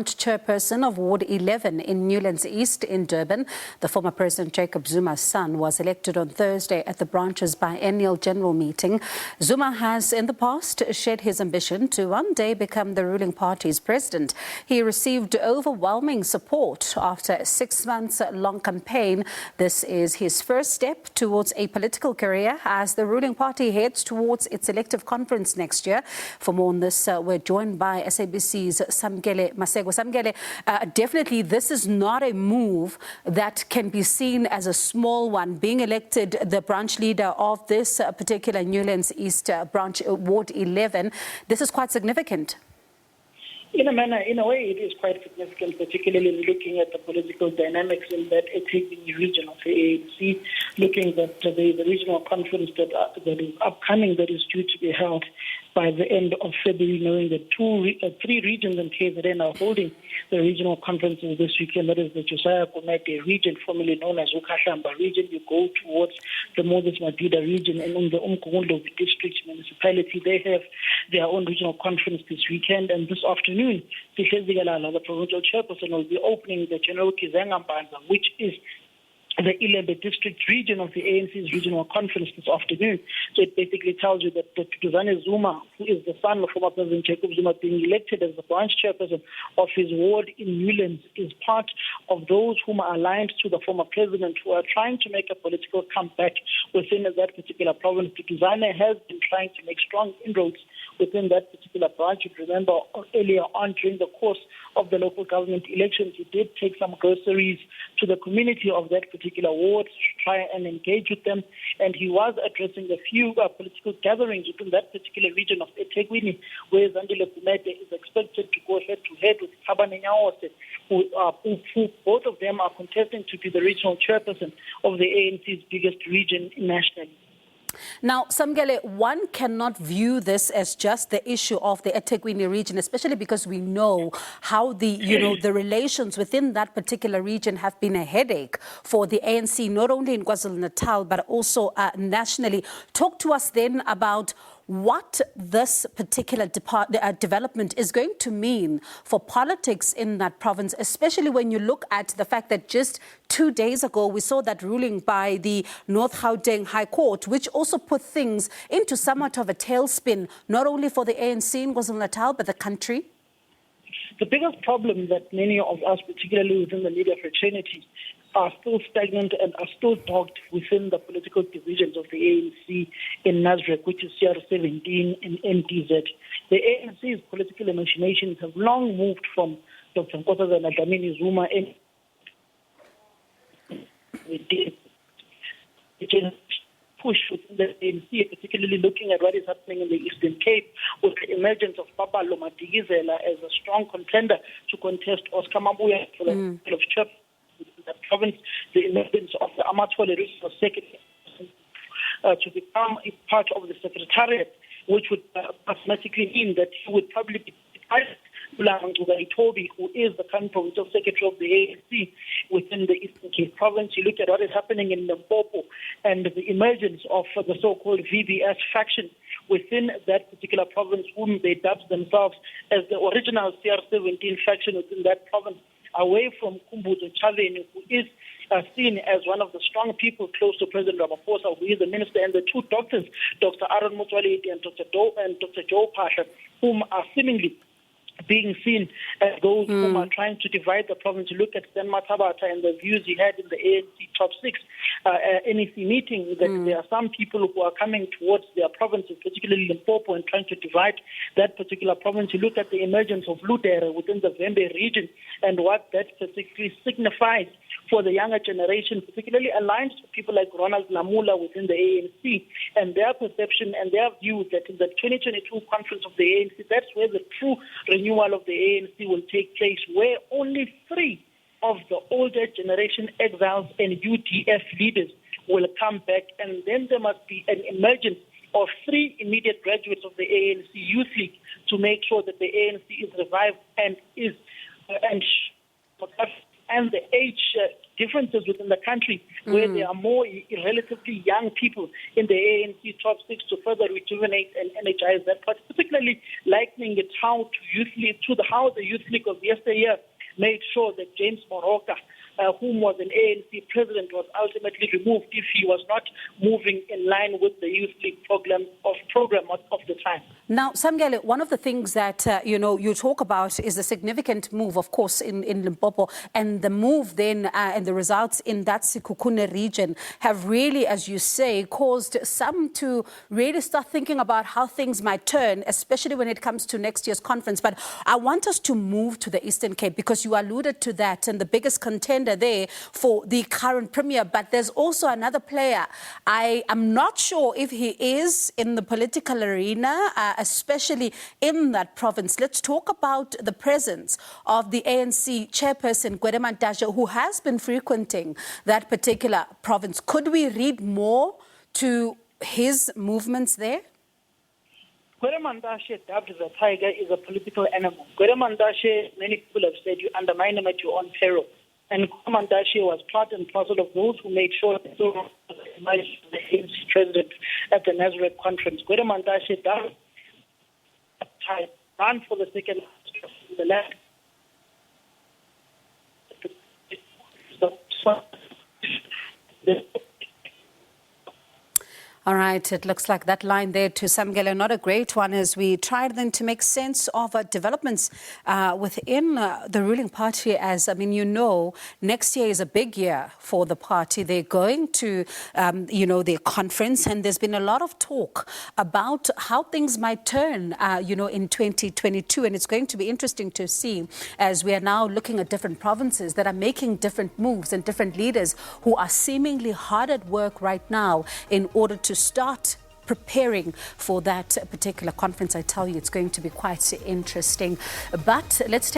Chairperson of Ward 11 in Newlands East in Durban. The former President Jacob Zuma's son was elected on Thursday at the branch's biennial general meeting. Zuma has in the past shared his ambition to one day become the ruling party's president. He received overwhelming support after a 6-month-long campaign. This is his first step towards a political career as the ruling party heads towards its elective conference next year. For more on this, we're joined by SABC's Samkele Maseko. Samkele, definitely this is not a move that can be seen as a small one. Being elected the branch leader of this particular Newlands East branch, Ward 11, this is quite significant. In a way, it is quite significant, particularly looking at the political dynamics in that elective region of the ANC, looking at the regional conference that is upcoming, that is due to be held by the end of February, knowing that three regions in KZN are holding the regional conferences this weekend. That is the Josiah Komete region, formerly known as Ukashamba region. You go towards the Moses Madida region, and in the Umkhonto district municipality, they have their own regional conference this weekend. And this afternoon, the provincial chairperson will be opening the General Kizangambanza, which is the Ilembe district region of the ANC's regional conference this afternoon. So it basically tells you that Duduzane Zuma, who is the son of former President Jacob Zuma, being elected as the branch chairperson of his ward in Newlands, is part of those whom are aligned to the former president who are trying to make a political comeback within that particular province. Duduzane has been trying to make strong inroads within that particular branch. You remember earlier on during the course of the local government elections, he did take some groceries to the community of that particular ward to try and engage with them. And he was addressing a few political gatherings within that particular region of eThekwini, where Zandile Kumete is expected to go head-to-head with Thabane Nyaose, who both of them are contesting to be the regional chairperson of the ANC's biggest region nationally. Now, Samkele, one cannot view this as just the issue of the eThekwini region, especially because we know how the relations within that particular region have been a headache for the ANC, not only in KwaZulu-Natal, but also nationally. Talk to us then about what this particular development is going to mean for politics in that province, especially when you look at the fact that just 2 days ago we saw that ruling by the North Gauteng High Court, which also put things into somewhat of a tailspin, not only for the ANC in KwaZulu-Natal, but the country. The biggest problem that many of us, particularly within the media fraternity, are still stagnant and are still dogged within the political divisions of the ANC in Nasrec, which is CR17 and NTZ. The ANC's political machinations have long moved from Dr. Duduzane Zuma and push within the ANC, particularly looking at what is happening in the Eastern Cape with the emergence of Papa Lomatigizela as a strong contender to contest Oscar Mabuya for the title of chairperson in that province, the emergence of the Amathole Regional Secretary to become a part of the secretariat, which would mathematically mean that he would probably be Toby, who is the current provincial secretary of the ANC within the Eastern Cape province. You look at what is happening in Limpopo and the emergence of the so-called VBS faction within that particular province, whom they dubbed themselves as the original CR17 faction within that province, away from Kumbuzo Chaveni, who is seen as one of the strong people close to President Ramaphosa, who is the minister, and the two doctors, Dr. Aaron Motsoaledi and Dr. Joe Pasha, whom are seemingly being seen as those who are trying to divide the province. Look at Stan Mathabata and the views he had in the ANC top 6 NEC meeting, that there are some people who are coming towards their provinces, particularly Limpopo, and trying to divide that particular province. You look at the emergence of Ludere within the Vembe region and what that particularly signifies for the younger generation, particularly aligned to people like Ronald Lamula within the ANC, and their perception and their view that in the 2022 conference of the ANC, that's where the true renewal of the ANC will take place, where only 3 of the older generation exiles and UDF leaders will come back, and then there must be an emergence of 3 immediate graduates of the ANC Youth League to make sure that the ANC is revived and is and the age differences within the country, where there are more relatively young people in the ANC top six to further rejuvenate and energize that party, particularly likening it how the Youth League of yesteryear made sure that James Moroka, whom was an ANC president, was ultimately removed if he was not moving in line with the Youth League program of the time. Now, Samkele, one of the things that, you talk about is the significant move, of course, in Limpopo, and the move then and the results in that Sekhukhune region have really, as you say, caused some to really start thinking about how things might turn, especially when it comes to next year's conference. But I want us to move to the Eastern Cape because you alluded to that and the biggest contender there for the current premier. But there's also another player. I am not sure if he is in the political arena, especially in that province. Let's talk about the presence of the ANC chairperson, Gwede Mantashe, who has been frequenting that particular province. Could we read more to his movements there? Gwede Mantashe, dubbed the tiger, is a political animal. Gwede Mantashe, many people have said, you undermine him at your own peril. And Gwede Mantashe was part and parcel of those who made sure that the ANC president at the Nazareth conference. Gwede Mantashe ran for the second in the land. All right, it looks like that line there to Samkele, not a great one, as we tried then to make sense of developments within the ruling party. As, next year is a big year for the party. They're going to, their conference, and there's been a lot of talk about how things might turn, in 2022. And it's going to be interesting to see as we are now looking at different provinces that are making different moves and different leaders who are seemingly hard at work right now in order to start preparing for that particular conference. I tell you, it's going to be quite interesting. But let's take